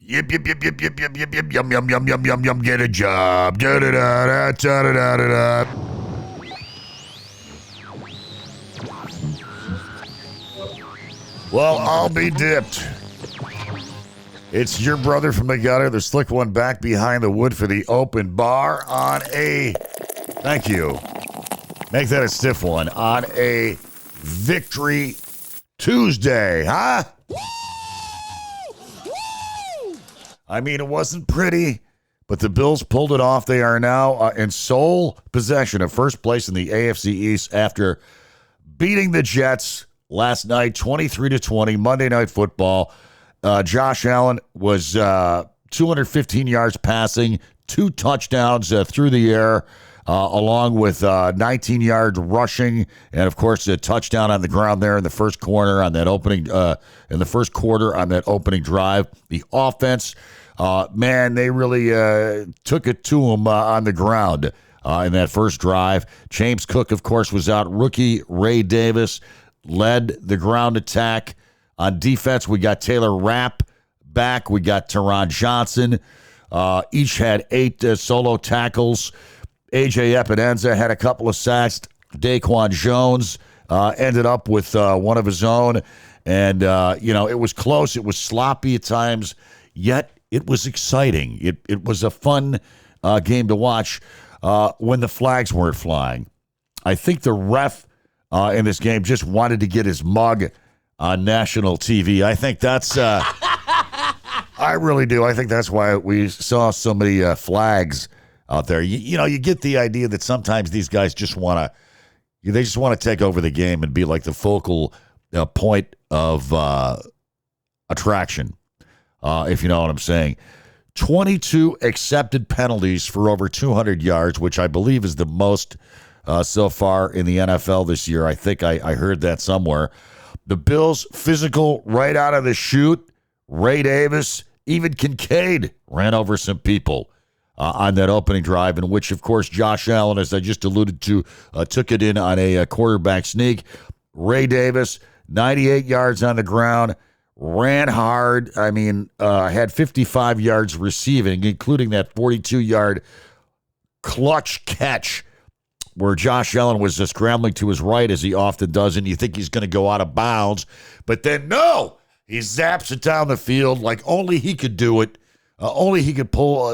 Yip, yip, yip, yip, yip, yip, yip, yip, yum, yum, yum, yum, yum, yum, get a job. Da-da-da-da, da-da-da-da-da. Well, I'll be dipped. It's your brother from the gutter, the slick one back behind the wood for the open bar on a, thank you, make that a stiff one, on a Victory Tuesday, huh? I mean, it wasn't pretty, but the Bills pulled it off. They are now in sole possession of first place in the AFC East after beating the Jets last night, 23-20, Monday Night Football. Josh Allen was 215 yards passing, 2 touchdowns through the air, along with 19 yards rushing, and of course a touchdown on the ground there in the first quarter on that opening drive. The offense, man, they really took it to him on the ground in that first drive. James Cook, of course, was out. Rookie Ray Davis led the ground attack. On defense, we got Taylor Rapp back. We got Teron Johnson. Each had 8 solo tackles. A.J. Epinenza had a couple of sacks. Daquan Jones ended up with one of his own. And, it was close. It was sloppy at times, yet it was exciting. It was a fun game to watch when the flags weren't flying. I think the ref in this game just wanted to get his mug on national TV. I think that's, I really do. I think that's why we saw so many flags out there. You get the idea that sometimes these guys just want to take over the game and be like the focal point of attraction, if you know what I'm saying. 22 accepted penalties for over 200 yards, which I believe is the most so far in the NFL this year. I think I heard that somewhere. The Bills physical right out of the chute. Ray Davis, even Kincaid ran over some people on that opening drive, in which, of course, Josh Allen, as I just alluded to, took it in on a quarterback sneak. Ray Davis, 98 yards on the ground, ran hard. I mean, had 55 yards receiving, including that 42-yard clutch catch where Josh Allen was scrambling to his right, as he often does, and you think he's going to go out of bounds. But then, no, he zaps it down the field like only he could do it. Only he could pull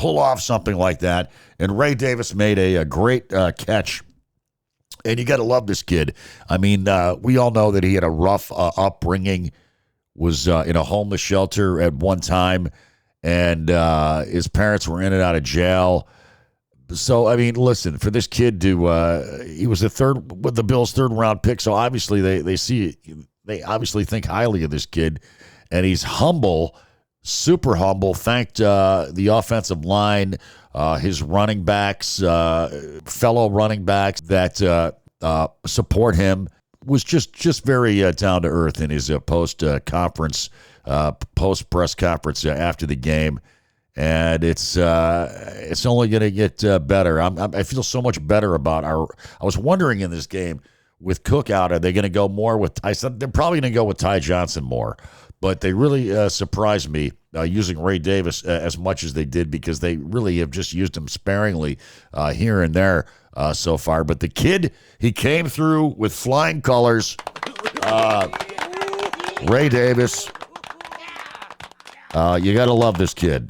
off something like that. And Ray Davis made a great catch. And you got to love this kid. I mean, we all know that he had a rough upbringing, was in a homeless shelter at one time, and his parents were in and out of jail. So, I mean, listen, for this kid to, he was the Bills' third-round pick, so obviously they obviously think highly of this kid, and he's humble, super humble. Thanked the offensive line, his running backs, fellow running backs that support him. Was just very down to earth in his post press conference after the game. And it's only going to get better. I feel so much better about I was wondering in this game with Cook out, are they going to go more with? I said they're probably going to go with Ty Johnson more, but they really surprised me using Ray Davis as much as they did, because they really have just used him sparingly here and there so far. But the kid, he came through with flying colors. Ray Davis, you got to love this kid.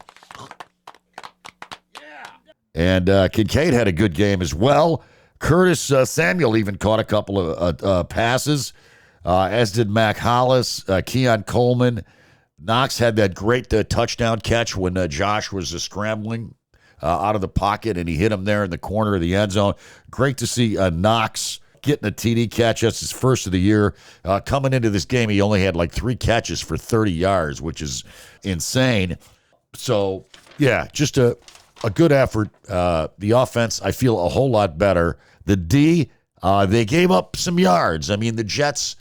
And Kincaid had a good game as well. Curtis Samuel even caught a couple of passes, as did Mac Hollis, Keon Coleman. Knox had that great touchdown catch when Josh was scrambling out of the pocket, and he hit him there in the corner of the end zone. Great to see Knox getting a TD catch. That's his first of the year. Coming into this game, he only had like 3 catches for 30 yards, which is insane. So, yeah, just a good effort. The offense, I feel a whole lot better. The D, they gave up some yards. I mean, the Jets,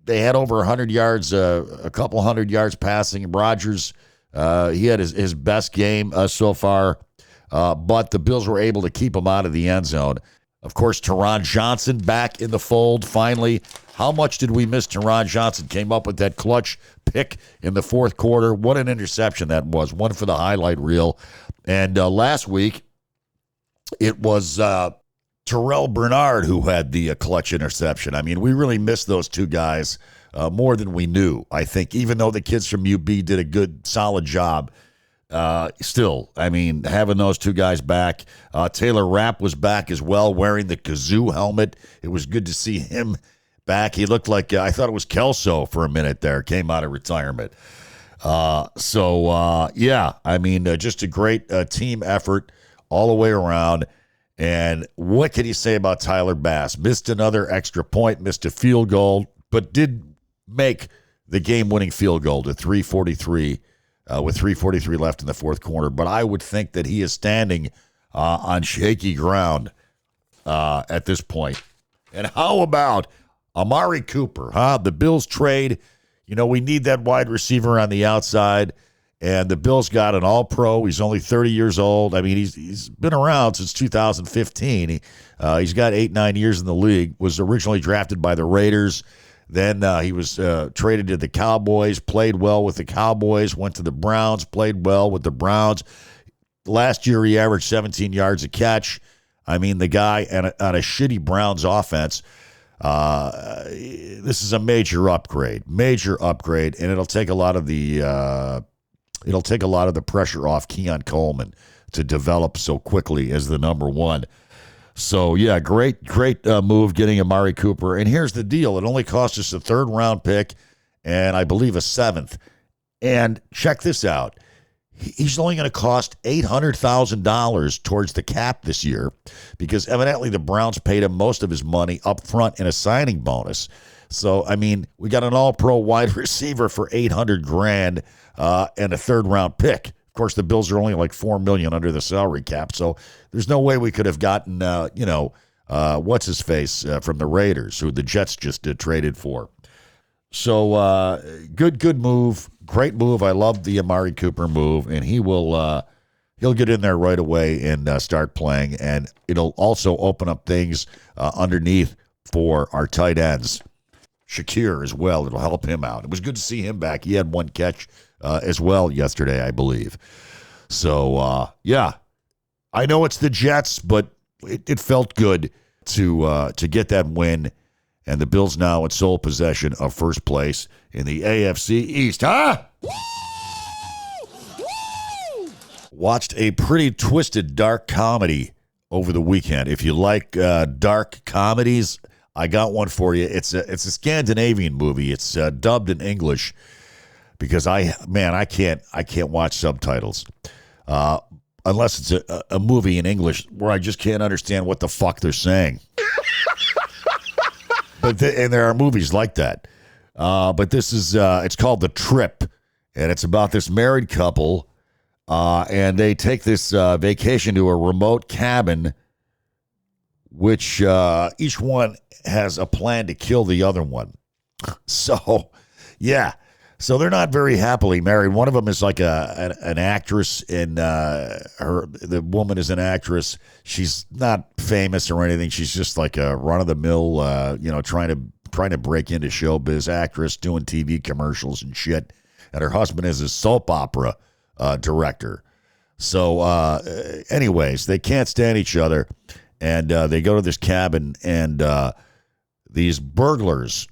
they had over 100 yards, a couple hundred yards passing. Rodgers, he had his best game so far, but the Bills were able to keep him out of the end zone. Of course, Teron Johnson back in the fold finally. How much did we miss Teron Johnson? Came up with that clutch pick in the fourth quarter. What an interception that was. One for the highlight reel. And last week, it was Terrell Bernard who had the clutch interception. I mean, we really missed those two guys more than we knew, I think, even though the kids from UB did a good, solid job. Still, I mean, having those two guys back. Taylor Rapp was back as well, wearing the kazoo helmet. It was good to see him back. He looked like, I thought it was Kelso for a minute there, came out of retirement. Yeah, I mean, just a great team effort all the way around. And what can you say about Tyler Bass? Missed another extra point, missed a field goal, but did make the game-winning field goal to 3:43 with 3:43 left in the fourth quarter. But I would think that he is standing on shaky ground at this point. And how about Amari Cooper, huh? The Bills trade, we need that wide receiver on the outside, and the Bills got an all-pro. He's only 30 years old. I mean, he's been around since 2015. He's got 8-9 years in the league, was originally drafted by the Raiders. Then he was traded to the Cowboys, played well with the Cowboys, went to the Browns, played well with the Browns. Last year, he averaged 17 yards a catch. I mean, the guy on a shitty Browns offense, this is a major upgrade, and it'll take a lot of the pressure off Keon Coleman to develop so quickly as the number one. So, yeah, great move getting Amari Cooper. And here's the deal. It only cost us a third-round pick and I believe a seventh. And check this out. He's only going to cost $800,000 towards the cap this year because evidently the Browns paid him most of his money up front in a signing bonus. So, I mean, we got an all-pro wide receiver for $800,000 and a third-round pick. Of course, the Bills are only like $4 million under the salary cap, so there's no way we could have gotten, what's his face from the Raiders, who the Jets just traded for. So good move, great move. I love the Amari Cooper move, and he'll get in there right away and start playing, and it'll also open up things underneath for our tight ends. Shakir as well. It'll help him out. It was good to see him back. He had one catch as well yesterday, I believe. So, yeah, I know it's the Jets, but it felt good to get that win. And the Bills now in sole possession of first place in the AFC East. Huh? Watched a pretty twisted dark comedy over the weekend. If you like dark comedies, I got one for you. It's a Scandinavian movie. It's dubbed in English because I can't watch subtitles unless it's a movie in English where I just can't understand what the fuck they're saying. And there are movies like that. But this is it's called The Trip, and it's about this married couple, and they take this vacation to a remote cabin, which each one has a plan to kill the other one. So, yeah. So they're not very happily married. One of them is like an actress, and the woman is an actress. She's not famous or anything. She's just like a run-of-the-mill, trying to break into showbiz actress, doing TV commercials and shit. And her husband is a soap opera director. So, anyways, they can't stand each other, and they go to this cabin, and these burglars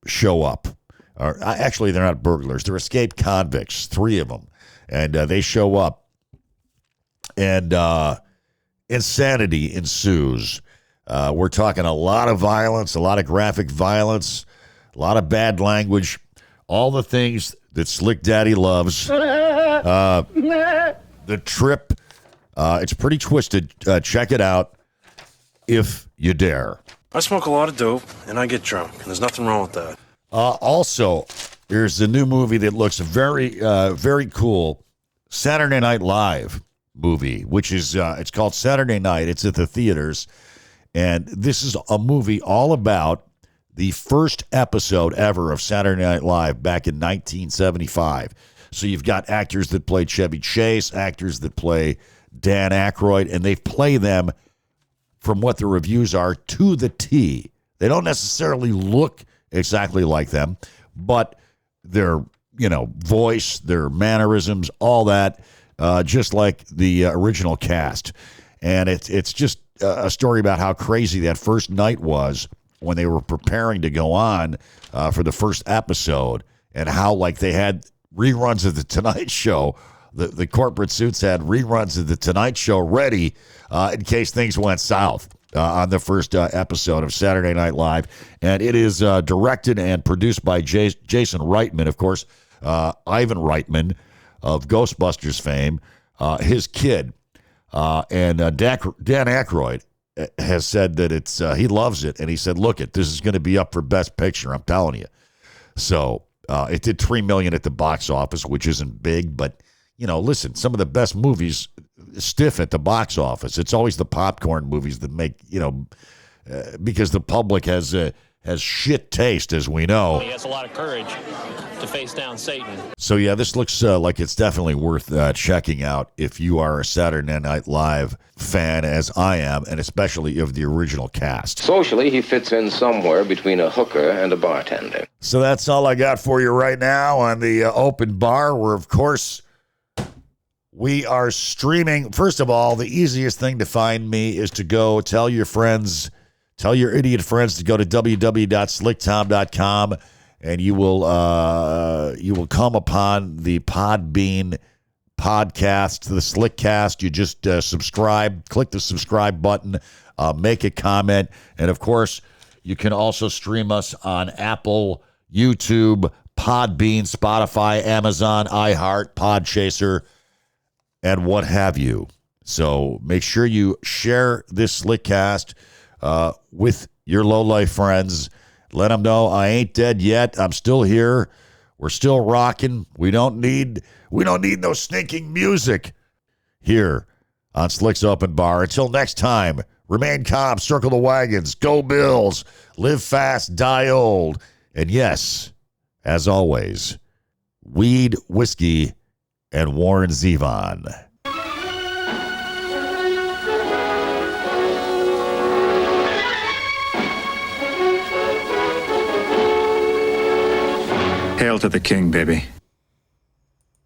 show up. Actually, they're not burglars. They're escaped convicts, 3 of them. And they show up, and insanity ensues. We're talking a lot of violence, a lot of graphic violence, a lot of bad language, all the things that Slick Daddy loves. The Trip, it's pretty twisted. Check it out if you dare. I smoke a lot of dope, and I get drunk, and there's nothing wrong with that. Also, there's a new movie that looks very, very cool. Saturday Night Live movie, which is, it's called Saturday Night. It's at the theaters. And this is a movie all about the first episode ever of Saturday Night Live back in 1975. So you've got actors that played Chevy Chase, actors that play Dan Aykroyd, and they play them from what the reviews are to the T. They don't necessarily look exactly like them, but their voice, their mannerisms, all that, just like the original cast. And it's just a story about how crazy that first night was when they were preparing to go on for the first episode, and how like they had reruns of the Tonight Show. The corporate suits had reruns of the Tonight Show ready in case things went south on the first episode of Saturday Night Live. And it is directed and produced by Jason Reitman, of course, Ivan Reitman of Ghostbusters fame, his kid. And Dan Aykroyd has said that it's he loves it, and he said, "Look, this is going to be up for Best Picture. I'm telling you." So it did $3 million at the box office, which isn't big, but listen, some of the best movies stiff at the box office. It's always the popcorn movies that make because the public has shit taste, as we know. He has a lot of courage to face down Satan. So yeah, this looks like it's definitely worth checking out if you are a Saturday Night Live fan, as I am, and especially of the original cast. Socially, he fits in somewhere between a hooker and a bartender. So that's all I got for you right now on the open bar, where, of course, we are streaming. First of all, the easiest thing to find me is to go tell your friends, tell your idiot friends to go to www.slicktom.com, and you will come upon the Podbean podcast, the Slickcast. You just subscribe, click the subscribe button, make a comment, and of course, you can also stream us on Apple, YouTube, Podbean, Spotify, Amazon, iHeart, Podchaser, and what have you. So make sure you share this Slickcast with your lowlife friends. Let them know I ain't dead yet. I'm still here. We're still rocking. We don't need no stinking music here on Slick's Open Bar. Until next time, remain calm, circle the wagons, go Bills, live fast, die old. And yes, as always, weed, whiskey, and Warren Zevon. Hail to the king, baby.